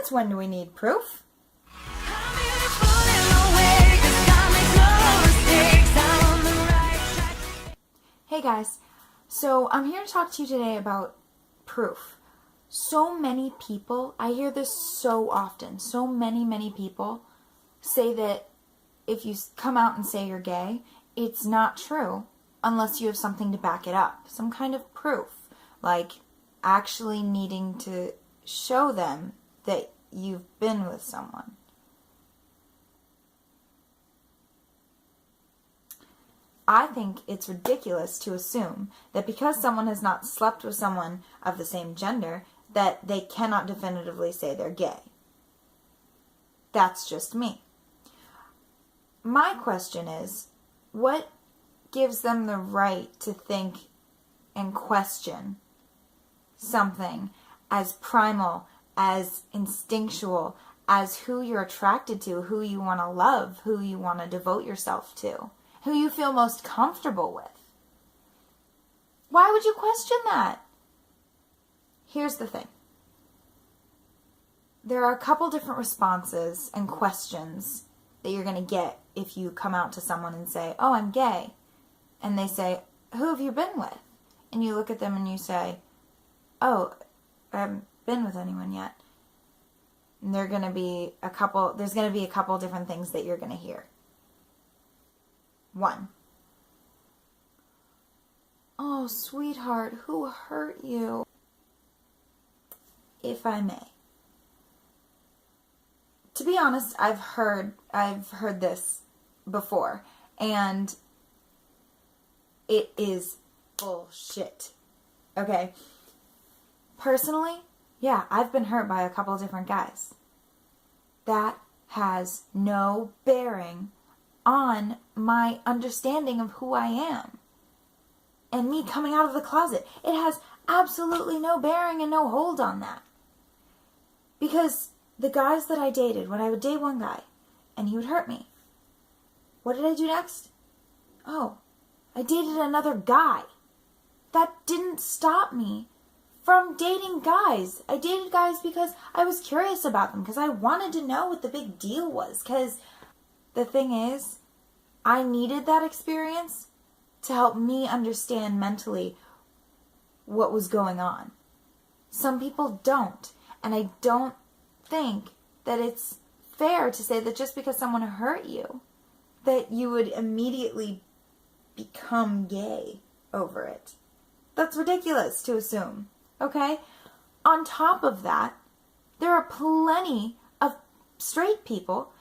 since when do we need proof? Hey guys, so I'm here to talk to you today about proof. So many people, I hear this so often, so many people say that if you come out and say you're gay, it's not true unless you have something to back it up, some kind of proof, like actually needing to show them that you've been with someone. I think it's ridiculous to assume that because someone has not slept with someone of the same gender, that they cannot definitively say they're gay. That's just me. My question is, what gives them the right to think and question something as primal, as instinctual, as who you're attracted to, who you want to love, who you want to devote yourself to, who you feel most comfortable with? Why would you question that? Here's the thing. There are a couple different responses and questions that you're going to get if you come out to someone and say, oh, I'm gay. And they say, who have you been with? And you look at them and you say, oh, I haven't been with anyone yet. And there's going to be a couple different things that you're going to hear. 1, oh, sweetheart, who hurt you? If I may. To be honest, I've heard this before, and it is bullshit. Okay? Personally, yeah, I've been hurt by a couple different guys. That has no bearing on my understanding of who I am and me coming out of the closet. It has absolutely no bearing and no hold on that. Because the guys that I dated, when I would date one guy and he would hurt me, what did I do next? Oh, I dated another guy. That didn't stop me from dating guys. I dated guys because I was curious about them, because I wanted to know what the big deal was, because the thing is, I needed that experience to help me understand mentally what was going on. Some people don't. And I don't think that it's fair to say that just because someone hurt you, that you would immediately become gay over it. That's ridiculous to assume, okay? On top of that, there are plenty of straight people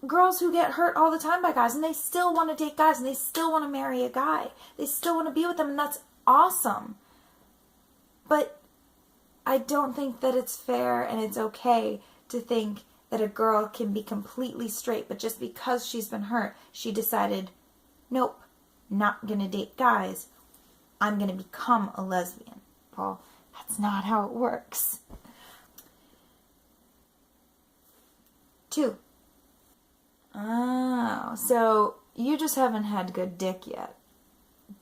girls who get hurt all the time by guys, and they still want to date guys, and they still want to marry a guy. They still want to be with them, and that's awesome. But I don't think that it's fair and it's okay to think that a girl can be completely straight, but just because she's been hurt, she decided, nope, not gonna date guys. I'm gonna become a lesbian. Well, that's not how it works. 2. Oh, so you just haven't had good dick yet.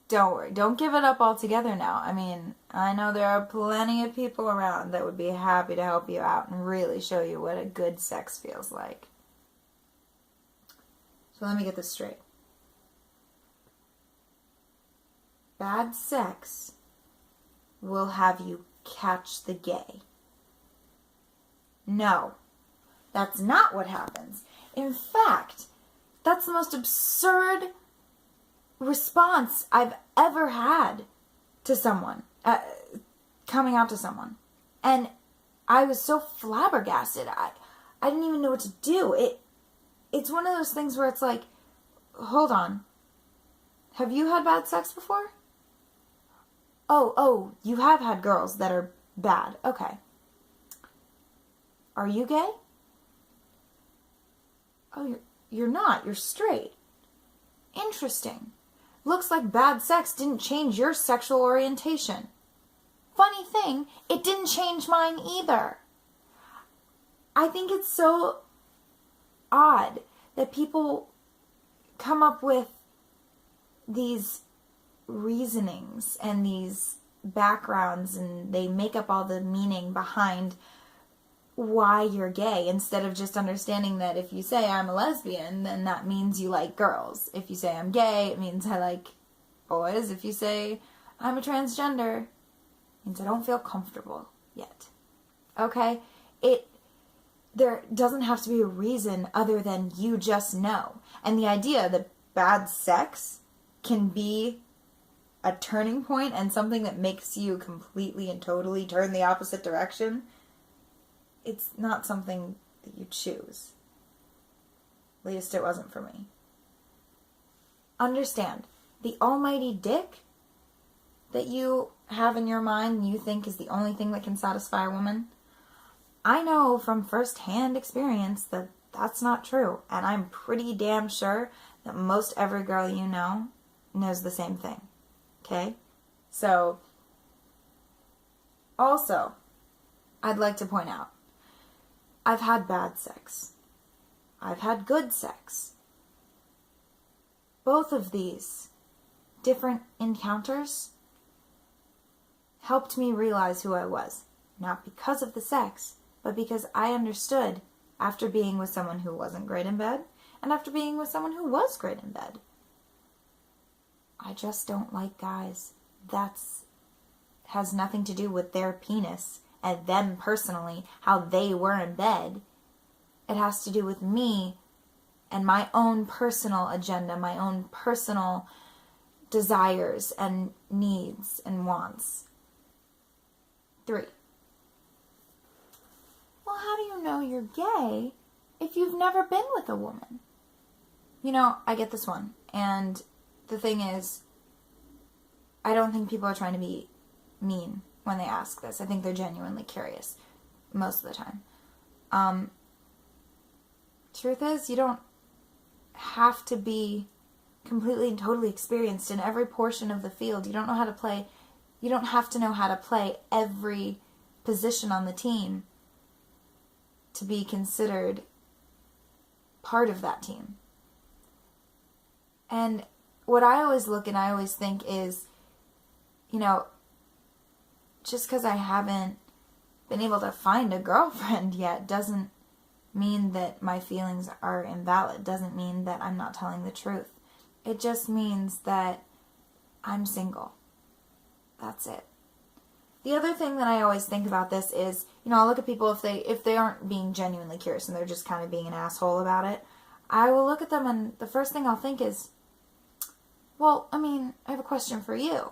Don't worry. Don't give it up altogether now. I mean, I know there are plenty of people around that would be happy to help you out and really show you what a good sex feels like. So let me get this straight. Bad sex will have you catch the gay. No, that's not what happens. In fact, that's the most absurd response I've ever had to someone, coming out to someone. And I was so flabbergasted. I didn't even know what to do. It's one of those things where it's like, hold on. Have you had bad sex before? Oh, you have had girls that are bad. Okay. Are you gay? Oh, you're not. You're straight. Interesting. Looks like bad sex didn't change your sexual orientation. Funny thing, it didn't change mine either. I think it's so odd that people come up with these reasonings and these backgrounds, and they make up all the meaning behind why you're gay, instead of just understanding that if you say I'm a lesbian, then that means you like girls. If you say I'm gay, it means I like boys. If you say I'm a transgender, it means I don't feel comfortable yet. Okay? There doesn't have to be a reason other than you just know. And the idea that bad sex can be a turning point and something that makes you completely and totally turn the opposite direction, it's not something that you choose. At least it wasn't for me. Understand, the almighty dick that you have in your mind and you think is the only thing that can satisfy a woman, I know from first-hand experience that that's not true. And I'm pretty damn sure that most every girl you know knows the same thing. Okay? So, also, I'd like to point out, I've had bad sex. I've had good sex. Both of these different encounters helped me realize who I was. Not because of the sex, but because I understood after being with someone who wasn't great in bed and after being with someone who was great in bed. I just don't like guys. That's has nothing to do with their penis and them personally, how they were in bed. It has to do with me and my own personal agenda, my own personal desires and needs and wants. 3. Well, how do you know you're gay if you've never been with a woman? You know, I get this one. And the thing is, I don't think people are trying to be mean when they ask this. I think they're genuinely curious most of the time. Truth is, you don't have to be completely and totally experienced in every portion of the field. You don't know how to play. You don't have to know how to play every position on the team to be considered part of that team. And what I always look and I always think is, you know, just because I haven't been able to find a girlfriend yet doesn't mean that my feelings are invalid. Doesn't mean that I'm not telling the truth. It just means that I'm single. That's it. The other thing that I always think about this is, you know, I'll look at people if they aren't being genuinely curious and they're just kind of being an asshole about it. I will look at them and the first thing I'll think is, well, I mean, I have a question for you.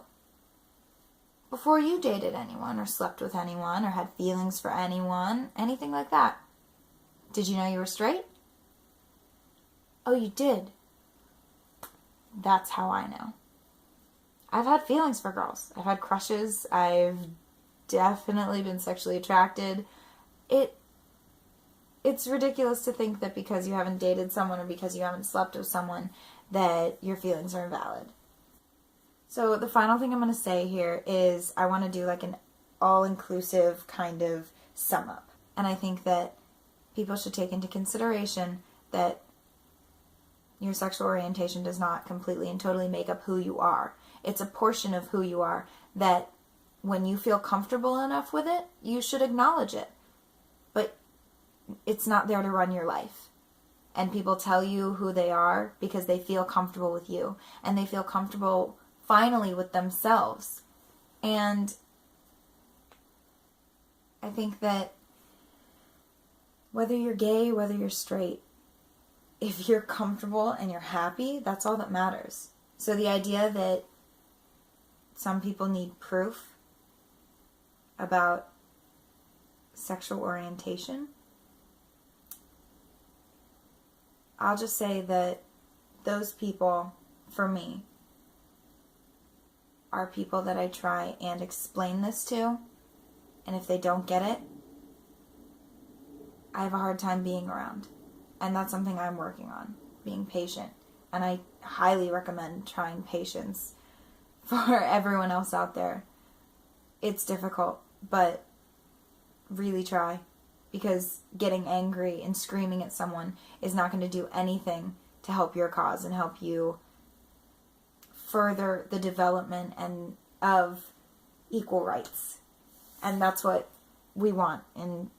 Before you dated anyone or slept with anyone or had feelings for anyone, anything like that, did you know you were straight? Oh, you did. That's how I know. I've had feelings for girls. I've had crushes. I've definitely been sexually attracted. It's ridiculous to think that because you haven't dated someone or because you haven't slept with someone that your feelings are invalid. So the final thing I'm going to say here is I want to do like an all-inclusive kind of sum up. And I think that people should take into consideration that your sexual orientation does not completely and totally make up who you are. It's a portion of who you are that when you feel comfortable enough with it, you should acknowledge it. But it's not there to run your life. And people tell you who they are because they feel comfortable with you. And they feel comfortable finally with themselves. And I think that whether you're gay, whether you're straight, if you're comfortable and you're happy, that's all that matters. So the idea that some people need proof about sexual orientation, I'll just say that those people, for me, are people that I try and explain this to, and if they don't get it, I have a hard time being around. And that's something I'm working on, being patient. And I highly recommend trying patience for everyone else out there. It's difficult, but really try. Because getting angry and screaming at someone is not going to do anything to help your cause and help you further the development and of equal rights. And that's what we want in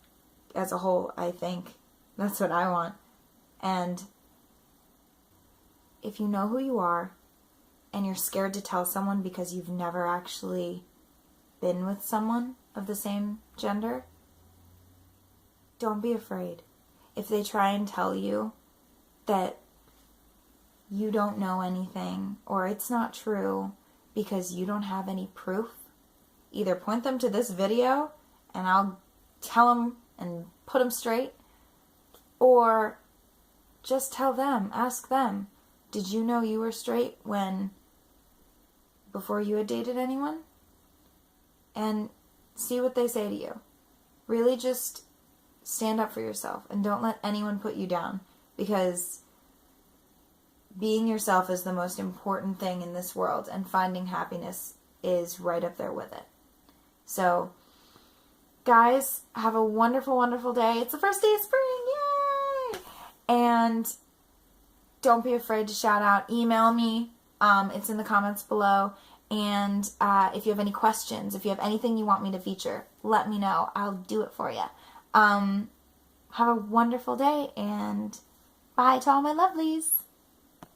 as a whole, I think. That's what I want. And if you know who you are and you're scared to tell someone because you've never actually been with someone of the same gender, don't be afraid. If they try and tell you that you don't know anything or it's not true because you don't have any proof, either point them to this video and I'll tell them and put them straight, or just tell them, ask them, did you know you were straight before you had dated anyone? And see what they say to you. Really just stand up for yourself and don't let anyone put you down, because being yourself is the most important thing in this world, and finding happiness is right up there with it. So, guys, have a wonderful, wonderful day. It's the first day of spring. Yay! And don't be afraid to shout out. Email me. It's in the comments below. And if you have any questions, if you have anything you want me to feature, let me know. I'll do it for you. Have a wonderful day, and bye to all my lovelies.